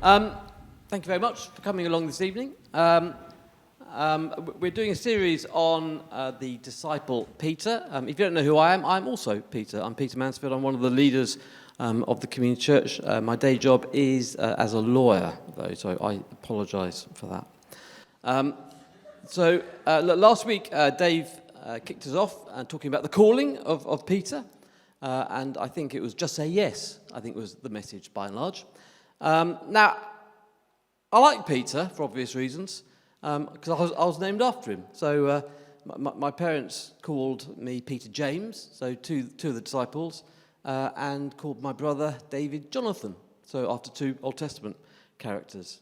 Um, Thank you very much for coming along this evening. We're doing a series on the disciple Peter. If you don't know who I am, I'm also Peter. I'm Peter Mansfield. I'm one of the leaders of the community church. My day job is as a lawyer, though, so I apologise for that. Last week, Dave kicked us off talking about the calling of Peter, and I think it was just say yes, I think was the message by and large. Now, I like Peter for obvious reasons, because I was named after him. So my parents called me Peter James, so two of the disciples, and called my brother David Jonathan, so after two Old Testament characters.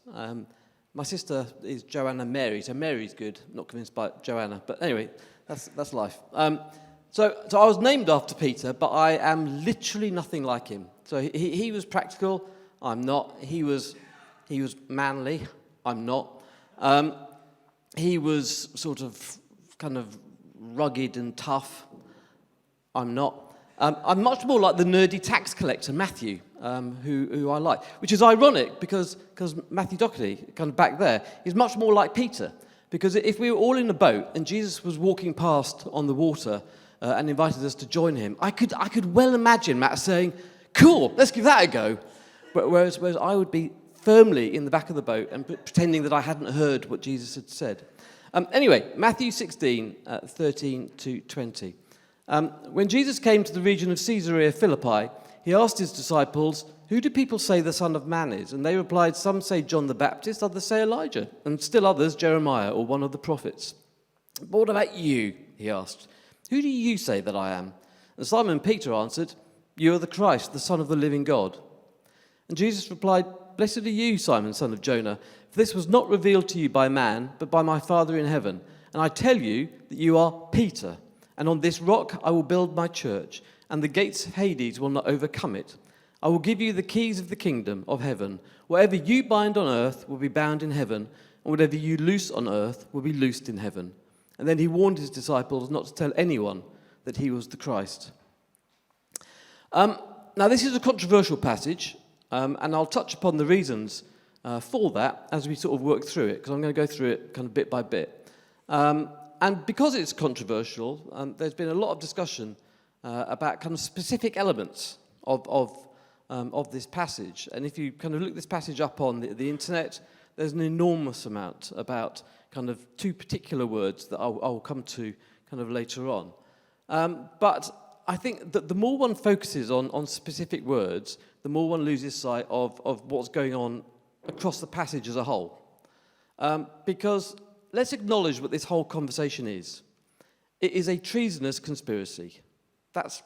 My sister is Joanna Mary, so Mary's good. I'm not convinced by Joanna, but anyway, that's life. So I was named after Peter, but I am literally nothing like him. So he was practical, I'm not. He was manly, I'm not. He was sort of kind of rugged and tough, I'm not. I'm much more like the nerdy tax collector, Matthew, who I like. Which is ironic because Matthew Doherty, kind of back there, is much more like Peter. Because if we were all in a boat and Jesus was walking past on the water and invited us to join him, I could well imagine Matt saying, "Cool, let's give that a go." Whereas I would be firmly in the back of the boat and pretending that I hadn't heard what Jesus had said. Anyway, Matthew 16, 13 to 20. When Jesus came to the region of Caesarea Philippi, he asked his disciples, "Who do people say the Son of Man is?" And they replied, "Some say John the Baptist, others say Elijah, and still others Jeremiah or one of the prophets." "But what about you?" he asked. "Who do you say that I am?" And Simon Peter answered, "You are the Christ, the Son of the living God." And Jesus replied, "Blessed are you, Simon, son of Jonah, for this was not revealed to you by man, but by my Father in heaven. And I tell you that you are Peter, and on this rock I will build my church, and the gates of Hades will not overcome it. I will give you the keys of the kingdom of heaven. Whatever you bind on earth will be bound in heaven, and whatever you loose on earth will be loosed in heaven." And then he warned his disciples not to tell anyone that he was the Christ. Now, this is a controversial passage, and I'll touch upon the reasons for that as we sort of work through it, because I'm going to go through it kind of bit by bit. And because it's controversial, there's been a lot of discussion about kind of specific elements of this passage. And if you kind of look this passage up on the internet, there's an enormous amount about kind of two particular words that I'll come to kind of later on. But I think that the more one focuses on specific words, the more one loses sight of what's going on across the passage as a whole. Because let's acknowledge what this whole conversation is. It is a treasonous conspiracy. That's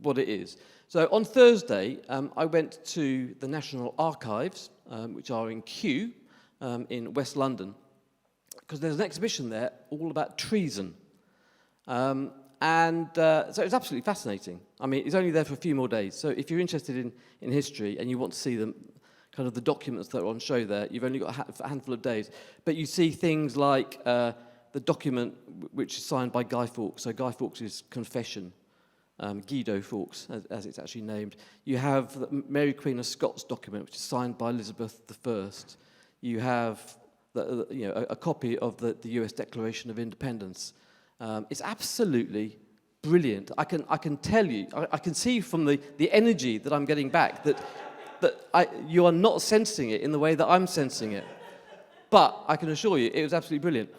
what it is. So on Thursday, I went to the National Archives, which are in Kew, in West London, because there's an exhibition there all about treason. So it's absolutely fascinating. I mean, it's only there for a few more days. So if you're interested in history and you want to see them, kind of the documents that are on show there, you've only got a handful of days. But you see things like the document which is signed by Guy Fawkes. So Guy Fawkes' confession, Guido Fawkes, as it's actually named. You have the Mary Queen of Scots document, which is signed by Elizabeth I. You have a copy of the US Declaration of Independence. It's absolutely brilliant. I can tell you, I can see from the energy that I'm getting back that you are not sensing it in the way that I'm sensing it. But I can assure you, it was absolutely brilliant.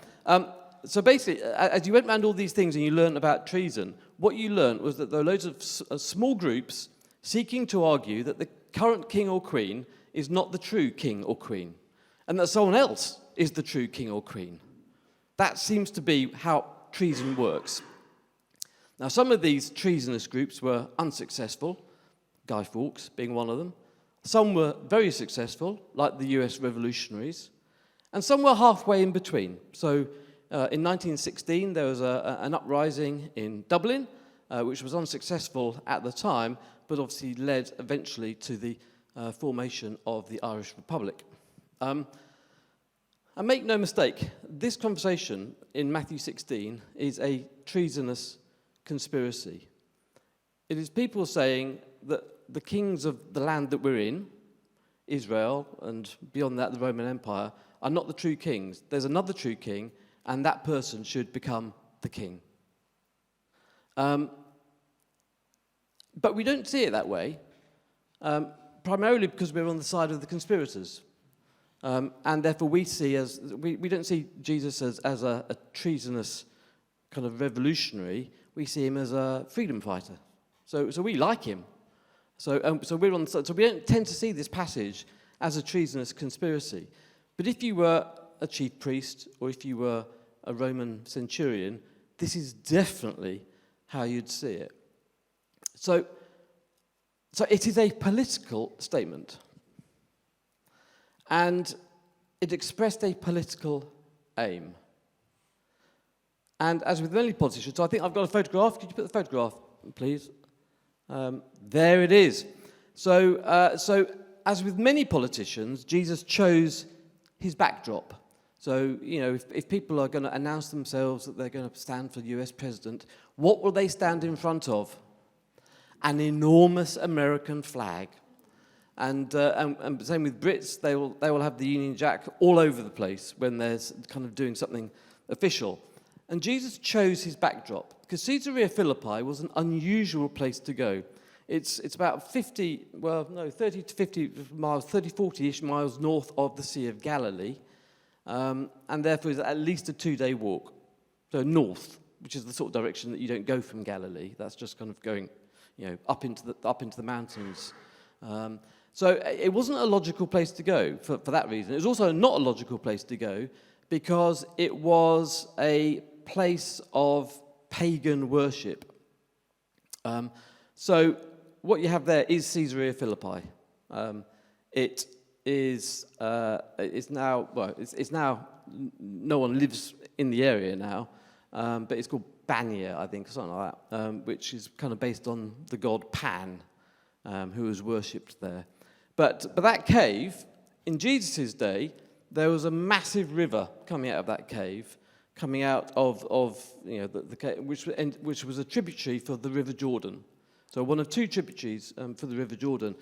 So basically, as you went around all these things and you learned about treason, what you learned was that there are loads of small groups seeking to argue that the current king or queen is not the true king or queen, and that someone else is the true king or queen. That seems to be how treason works. Now, some of these treasonous groups were unsuccessful, Guy Fawkes being one of them. Some were very successful, like the US revolutionaries, and some were halfway in between. So in 1916, there was an uprising in Dublin, which was unsuccessful at the time, but obviously led eventually to the formation of the Irish Republic. And make no mistake, this conversation in Matthew 16 is a treasonous conspiracy. It is people saying that the kings of the land that we're in Israel, and beyond that the Roman Empire, are not the true kings. There's another true king, and that person should become the king. But we don't see it that way, primarily because we're on the side of the conspirators. And therefore we don't see Jesus as a treasonous kind of revolutionary. We see him as a freedom fighter. So we like him. So we're on. So we don't tend to see this passage as a treasonous conspiracy. But if you were a chief priest or if you were a Roman centurion, this is definitely how you'd see it. So it is a political statement. And it expressed a political aim. And as with many politicians, so I think I've got a photograph. Could you put the photograph, please? There it is. So as with many politicians, Jesus chose his backdrop. So, if people are going to announce themselves that they're going to stand for US president, what will they stand in front of? An enormous American flag. And same with Brits, they will have the Union Jack all over the place when they're kind of doing something official. And Jesus chose his backdrop because Caesarea Philippi was an unusual place to go. It's about 30 to 50 miles, 40-ish miles north of the Sea of Galilee, and therefore is at least a 2-day walk. So north, which is the sort of direction that you don't go from Galilee. That's just kind of going, up into the mountains. So it wasn't a logical place to go for that reason. It was also not a logical place to go because it was a place of pagan worship. So what you have there is Caesarea Philippi. It's now no one lives in the area now, but it's called Bania, I think, or something like that, which is kind of based on the god Pan, who was worshipped there. But that cave, in Jesus' day, there was a massive river coming out of that cave, coming out of the cave, which was a tributary for the River Jordan. So one of two tributaries for the River Jordan.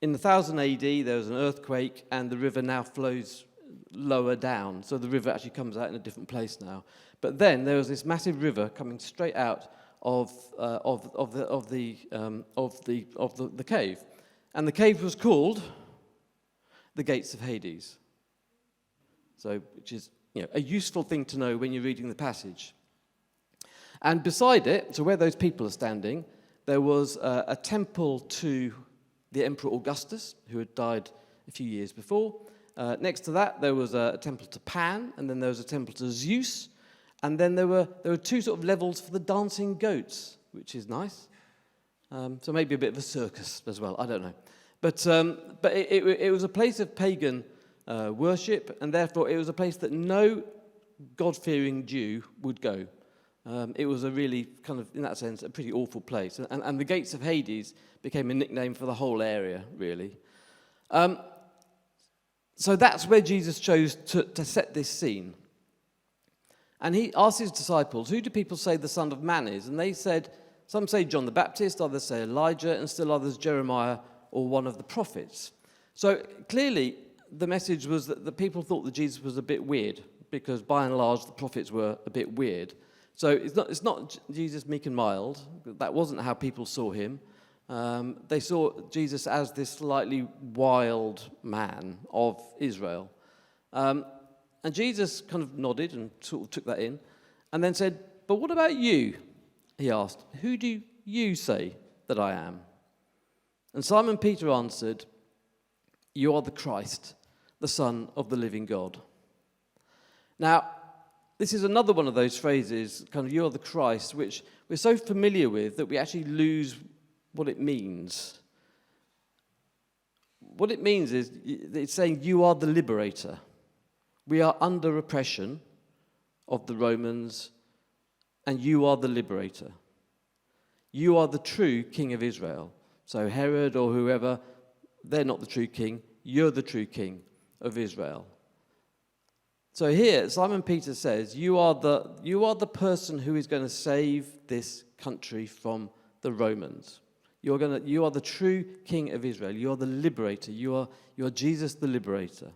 In 1000 AD, there was an earthquake, and the river now flows lower down. So the river actually comes out in a different place now. But then there was this massive river coming straight out of the cave, and the cave was called the Gates of Hades. So, which is a useful thing to know when you're reading the passage. And beside it, so where those people are standing, there was a temple to the Emperor Augustus, who had died a few years before. Next to that, there was a temple to Pan, and then there was a temple to Zeus, and then there were two sort of levels for the dancing goats, which is nice. So maybe a bit of a circus as well. I don't know, but it was a place of pagan worship, and therefore it was a place that no God-fearing Jew would go. It was a really kind of, in that sense, a pretty awful place. And the Gates of Hades became a nickname for the whole area, really. So that's where Jesus chose to set this scene. And he asked his disciples, who do people say the Son of Man is? And they said, some say John the Baptist, others say Elijah, and still others Jeremiah or one of the prophets. So clearly the message was that the people thought that Jesus was a bit weird, because by and large the prophets were a bit weird. So it's not Jesus meek and mild. That wasn't how people saw him. They saw Jesus as this slightly wild man of Israel. And Jesus kind of nodded and sort of took that in, and then said, "But what about you?" He asked, "Who do you say that I am?" And Simon Peter answered, "You are the Christ, the Son of the living God." Now, this is another one of those phrases, kind of, "you are the Christ," which we're so familiar with that we actually lose what it means. What it means is it's saying you are the liberator. We are under oppression of the Romans, and you are the liberator. You are the true king of Israel. So Herod or whoever, they're not the true king. You're the true king of Israel. So here, Simon Peter says, you are the person who is going to save this country from the Romans. You are the true King of Israel. You are the liberator. You are Jesus the liberator.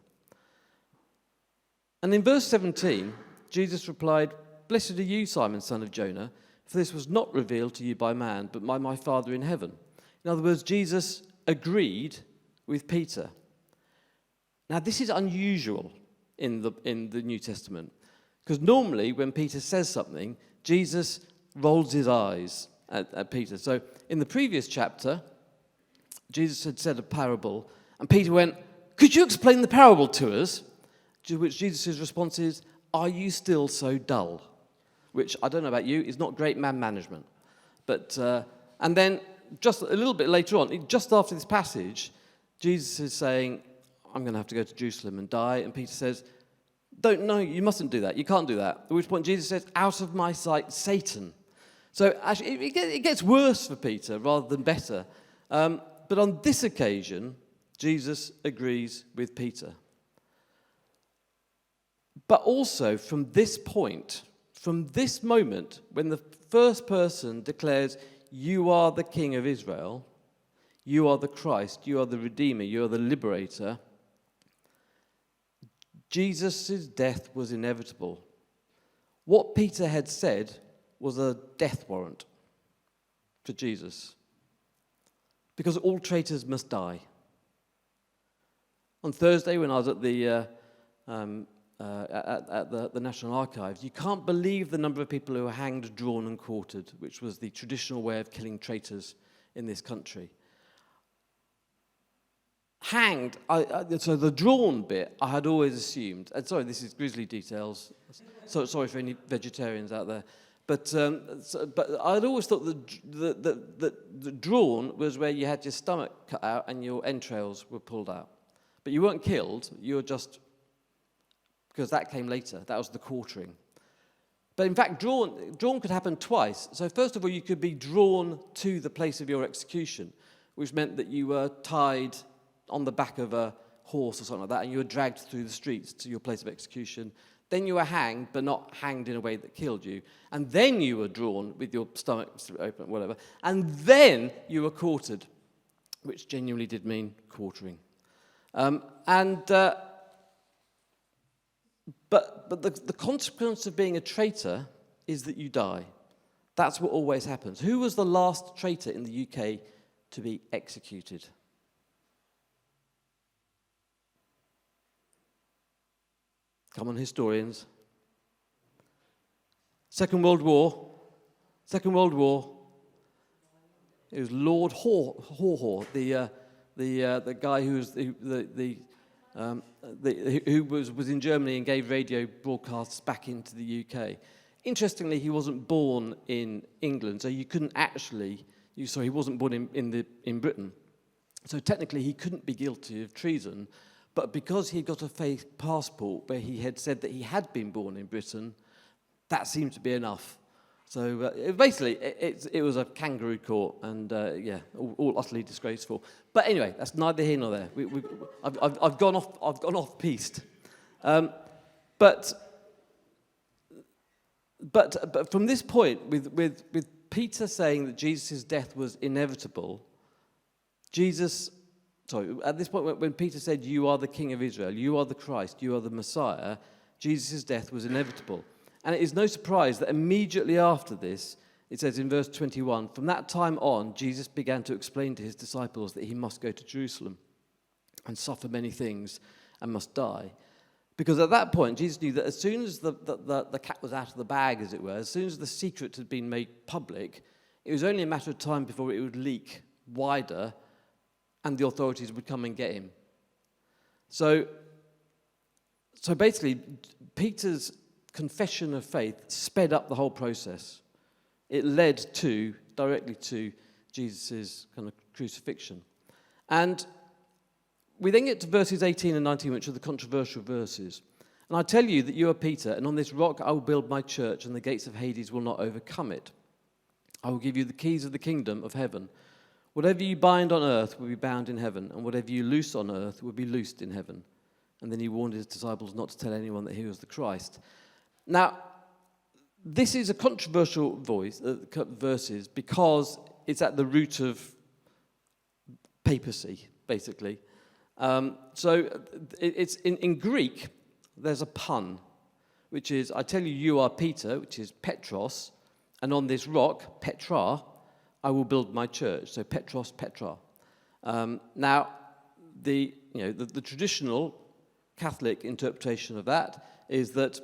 And in verse 17, Jesus replied, "Blessed are you, Simon, son of Jonah, for this was not revealed to you by man, but by my Father in heaven." In other words, Jesus agreed with Peter. Now, this is unusual in the New Testament, because normally when Peter says something, Jesus rolls his eyes at Peter. So in the previous chapter, Jesus had said a parable, and Peter went, "Could you explain the parable to us?" To which Jesus' response is, "Are you still so dull?" Which, I don't know about you, is not great man management. But and then just a little bit later on, just after this passage, Jesus is saying, "I'm going to have to go to Jerusalem and die." And Peter says, "No, you mustn't do that. You can't do that." At which point Jesus says, "Out of my sight, Satan." So actually, it gets worse for Peter rather than better. But on this occasion, Jesus agrees with Peter. But also from this point, from this moment, when the first person declares, "You are the King of Israel, you are the Christ, you are the Redeemer, you are the Liberator," Jesus' death was inevitable. What Peter had said was a death warrant for Jesus, because all traitors must die. On Thursday, when I was at the National Archives, you can't believe the number of people who were hanged, drawn, and quartered, which was the traditional way of killing traitors in this country. Hanged, so the drawn bit, I had always assumed, and sorry, this is grisly details, so sorry for any vegetarians out there, but I'd always thought the drawn was where you had your stomach cut out and your entrails were pulled out. But you weren't killed, you were just, because that came later, that was the quartering. But in fact, drawn could happen twice. So first of all, you could be drawn to the place of your execution, which meant that you were tied on the back of a horse or something like that, and you were dragged through the streets to your place of execution. Then you were hanged, but not hanged in a way that killed you. And then you were drawn with your stomach open, whatever. And then you were quartered, which genuinely did mean quartering. But the consequence of being a traitor is that you die. That's what always happens. Who was the last traitor in the UK to be executed? Come on, historians. Second World War. It was Lord Haw, the guy who was in Germany and gave radio broadcasts back into the UK. Interestingly, he wasn't born in England, so you couldn't actually. He wasn't born in Britain, so technically he couldn't be guilty of treason. But because he got a fake passport where he had said that he had been born in Britain, that seemed to be enough. So it was a kangaroo court, and all utterly disgraceful. But anyway, that's neither here nor there. I've gone off piste. But from this point, with Peter saying that Jesus' death was inevitable, at this point, when Peter said, "You are the King of Israel, you are the Christ, you are the Messiah," Jesus' death was inevitable. And it is no surprise that immediately after this, it says in verse 21, "From that time on, Jesus began to explain to his disciples that he must go to Jerusalem and suffer many things and must die." Because at that point, Jesus knew that as soon as the cat was out of the bag, as it were, as soon as the secret had been made public, it was only a matter of time before it would leak wider and the authorities would come and get him. So basically, Peter's confession of faith sped up the whole process. It led directly to Jesus' kind of crucifixion. And we then get to verses 18 and 19, which are the controversial verses. "And I tell you that you are Peter, and on this rock I will build my church, and the gates of Hades will not overcome it. I will give you the keys of the kingdom of heaven. Whatever you bind on earth will be bound in heaven, and whatever you loose on earth will be loosed in heaven." And then he warned his disciples not to tell anyone that he was the Christ. Now, this is a controversial verses because it's at the root of papacy, basically. So it's in Greek, there's a pun, which is, I tell you, you are Peter, which is Petros, and on this rock, Petra, I will build my church. So Petros, Petra. Now, the traditional Catholic interpretation of that is that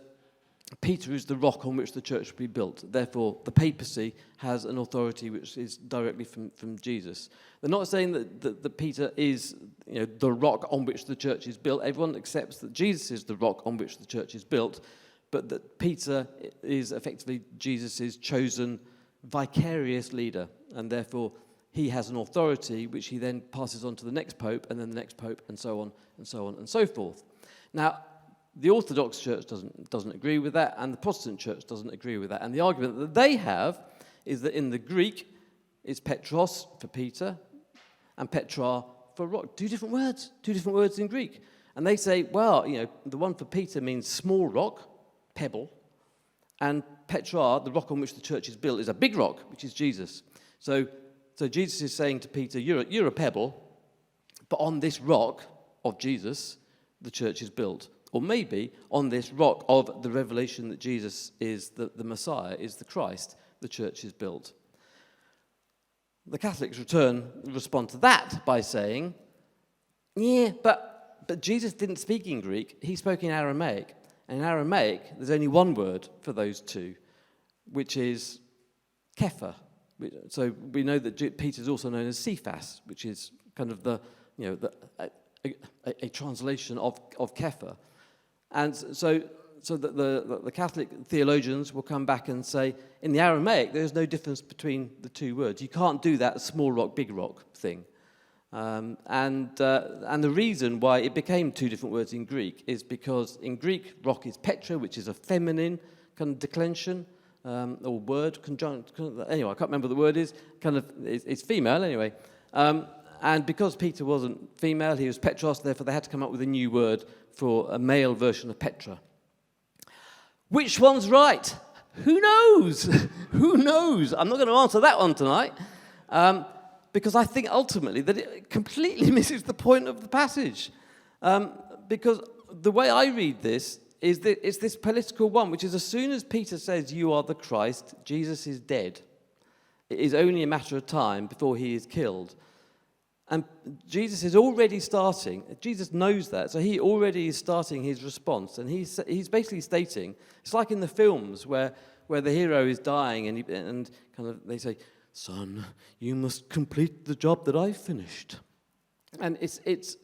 Peter is the rock on which the church will be built. Therefore, the papacy has an authority which is directly from Jesus. They're not saying that Peter is the rock on which the church is built. Everyone accepts that Jesus is the rock on which the church is built, but that Peter is effectively Jesus' chosen vicarious leader, and therefore he has an authority which he then passes on to the next pope, and then the next pope, and so on, and so on, and so forth. Now, the Orthodox Church doesn't agree with that, and the Protestant Church doesn't agree with that. And the argument that they have is that in the Greek, it's Petros for Peter, and Petra for rock. Two different words in Greek. And they say, well, the one for Peter means small rock, pebble, and Petra, the rock on which the church is built, is a big rock, which is Jesus. So Jesus is saying to Peter, you're a pebble, but on this rock of Jesus, the church is built. Or maybe on this rock of the revelation that Jesus is the Messiah, is the Christ, the church is built. The Catholics respond to that by saying, yeah, but Jesus didn't speak in Greek, he spoke in Aramaic. And in Aramaic, there's only one word for those two, which is kepha. So we know that Peter is also known as Cephas, which is kind of a translation of kepha. And so the Catholic theologians will come back and say, in the Aramaic, there's no difference between the two words. You can't do that small rock, big rock thing. And the reason why it became two different words in Greek is because in Greek, rock is Petra, which is a feminine kind of declension, or word, conjunct. Anyway, I can't remember what the word is. It's female anyway. And because Peter wasn't female, he was Petros, therefore they had to come up with a new word for a male version of Petra. Which one's right? Who knows? Who knows? I'm not going to answer that one tonight, because I think ultimately that it completely misses the point of the passage. Because the way I read this is that it's this political one, which is as soon as Peter says, you are the Christ, Jesus is dead. It is only a matter of time before he is killed. And Jesus is already starting, Jesus knows that, so he already is starting his response. And he's basically stating, it's like in the films where the hero is dying and kind of they say, son, you must complete the job that I've finished. And it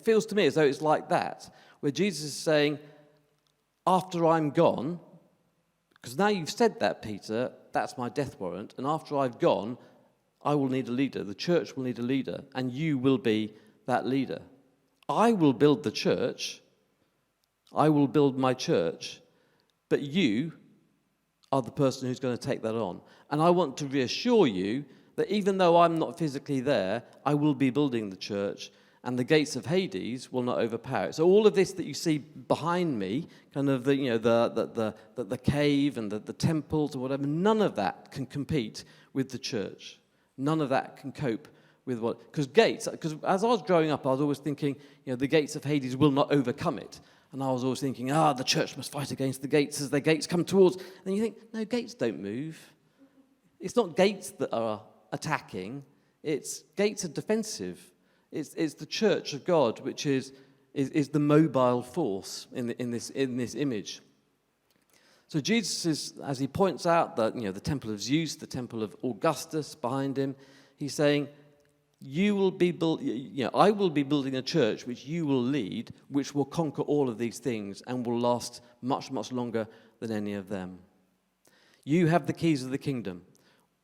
feels to me as though it's like that, where Jesus is saying, after I'm gone, because now you've said that, Peter, that's my death warrant, and after I've gone, I will need a leader, the church will need a leader, and you will be that leader. I will build the church, I will build my church, but you are the person who's going to take that on. And I want to reassure you that even though I'm not physically there, I will be building the church, and the gates of Hades will not overpower it. So all of this that you see behind me, kind of the cave and the temples or whatever, none of that can compete with the church. None of that can cope with what... Because as I was growing up, I was always thinking, the gates of Hades will not overcome it. And I was always thinking, the church must fight against the gates as the gates come towards. And you think, no, gates don't move. It's not gates that are attacking. Gates are defensive. It's the church of God, which is the mobile force in this image. So Jesus is, as he points out that the temple of Zeus, the temple of Augustus behind him, he's saying, I will be building a church which you will lead, which will conquer all of these things and will last much, much longer than any of them. You have the keys of the kingdom.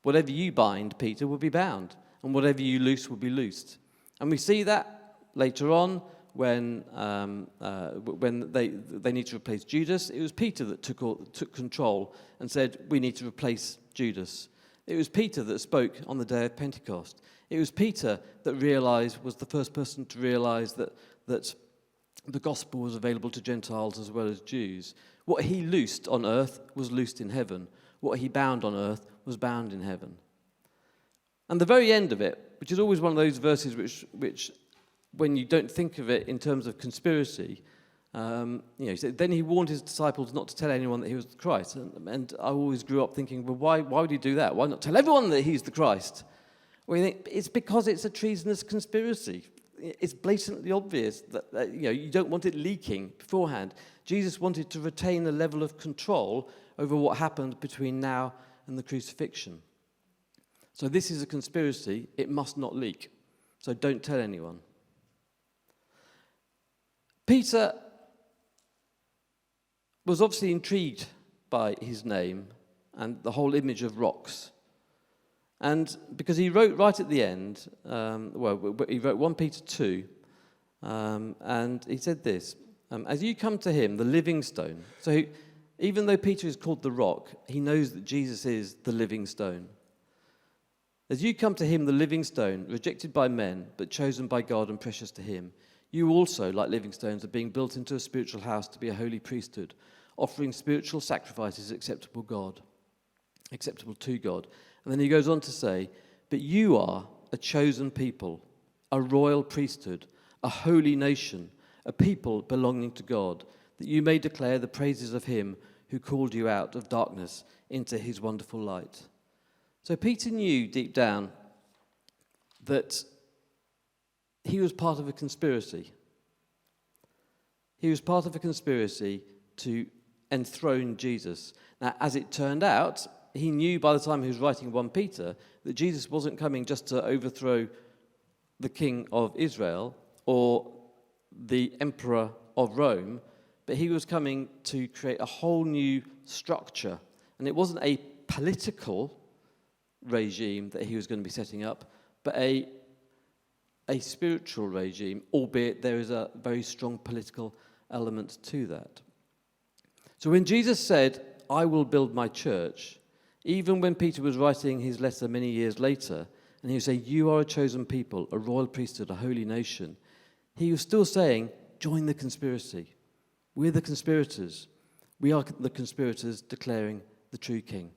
Whatever you bind, Peter, will be bound, and whatever you loose will be loosed. And we see that later on when they need to replace Judas. It was Peter that took control and said, we need to replace Judas. It was Peter that spoke on the day of Pentecost. It was Peter that was the first person to realize that the gospel was available to Gentiles as well as Jews. What he loosed on earth was loosed in heaven. What he bound on earth was bound in heaven. And the very end of it, which is always one of those verses which when you don't think of it in terms of conspiracy, he said, then he warned his disciples not to tell anyone that he was the Christ. And I always grew up thinking, well, why would he do that? Why not tell everyone that he's the Christ? Well, you think, it's because it's a treasonous conspiracy. It's blatantly obvious that you don't want it leaking beforehand. Jesus wanted to retain a level of control over what happened between now and the crucifixion. So this is a conspiracy. It must not leak. So don't tell anyone. Peter was obviously intrigued by his name and the whole image of rocks. And because he wrote right at the end, he wrote 1 Peter 2, and he said this, as you come to him, the living stone. So even though Peter is called the rock, he knows that Jesus is the living stone. As you come to him, the living stone, rejected by men, but chosen by God and precious to him, you also, like living stones, are being built into a spiritual house to be a holy priesthood, offering spiritual sacrifices acceptable to God. And then he goes on to say, but you are a chosen people, a royal priesthood, a holy nation, a people belonging to God, that you may declare the praises of him who called you out of darkness into his wonderful light. So Peter knew deep down that he was part of a conspiracy. He was part of a conspiracy to enthrone Jesus. Now, as it turned out, he knew by the time he was writing 1 Peter that Jesus wasn't coming just to overthrow the king of Israel or the emperor of Rome, but he was coming to create a whole new structure. And it wasn't a political regime that he was going to be setting up, but a spiritual regime, albeit there is a very strong political element to that. So when Jesus said, I will build my church, even when Peter was writing his letter many years later, and he was saying, you are a chosen people, a royal priesthood, a holy nation, he was still saying, join the conspiracy. We're the conspirators. We are the conspirators declaring the true king.